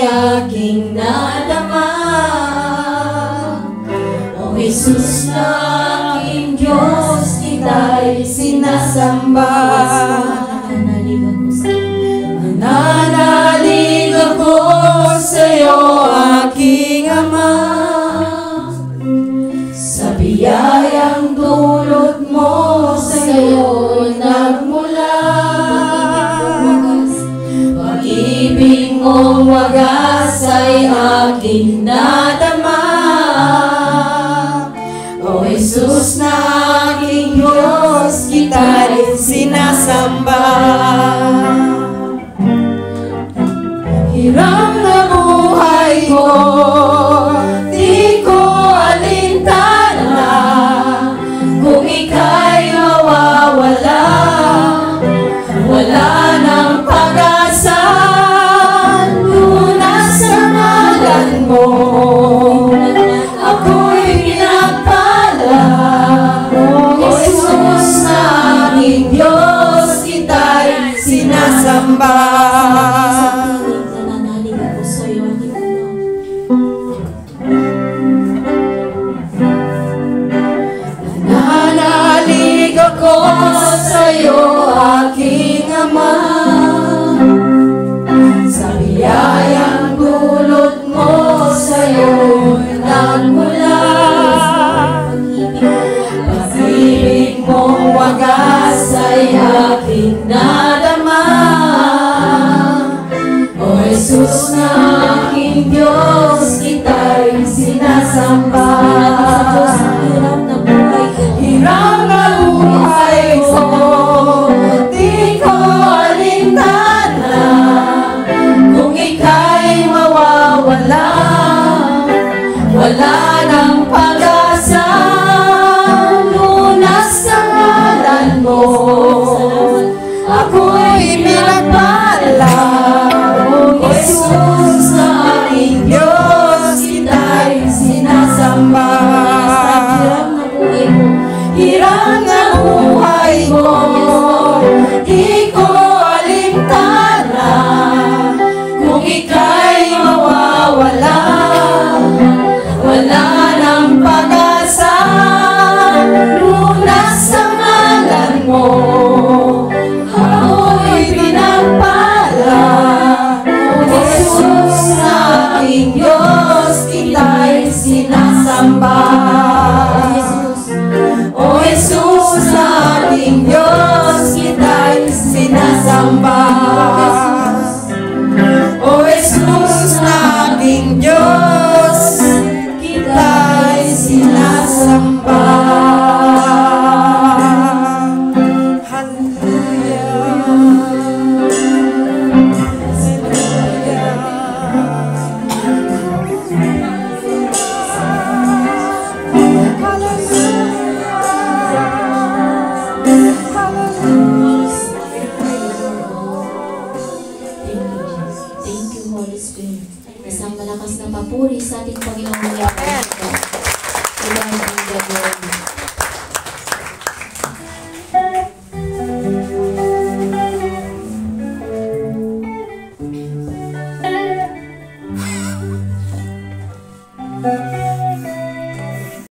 aking nadama. O Jesus na aking Diyos, kita'y sinasamba. Nananalig ako sa'yo, aking Ama, sa biyayang dulot mo sa'yo nagmula. Pag-ibig mong wagas ay aking nadama. O Jesus na aking Diyos, kita rin sinasamba. Hirap na buhay ko, di ko alintana. Kung ika'y mawawala, wala nang pag-asa. Lunas sa ngalan mo, ako'y pinagpala. O Jesus na aking Diyos, kita'y sinasamba. Nananalig ako sa'yo, aking Ama, sa biyayang dulot mo sa'yo nagmula. Pag-ibig mong wagas ay aking nadama. O Jesus na aking Diyos, kita'y sinasamba. Hirap na buhay ko, di ko alintana. Kung ika'y mawawala, wala nang pag-asa. Lunas sa ngalan mo, ako'y pinagpala. O Jesus na aking Diyos, kita'y sinasamba. Hirap na buhay ko, di ko alintana. Kung ika'y mawawala, wala nang pag-asa. Lunas sa ngalan mo, ako'y pinagpala. O Jesus na aking Diyos, kita'y sinasamba. O Jesus na aking Diyos, kita'y sinasamba. O Jesus na aking Diyos, kita'y sinasamba. Isang malakas na papuri sa ating Panginoong Yesus.